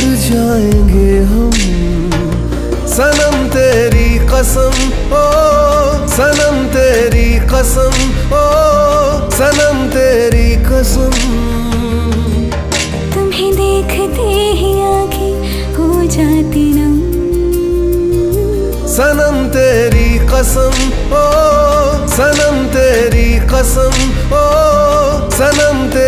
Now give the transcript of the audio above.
मर जाएंगे हम, सनम तेरी कसम, ओ सनम तेरी कसम, ओ सनम तेरी कसम। तुम्हें देखते ही आँखें हो जाती नम, सनम तेरी कसम, ओ सनम तेरी कसम, ओ सनम तेरी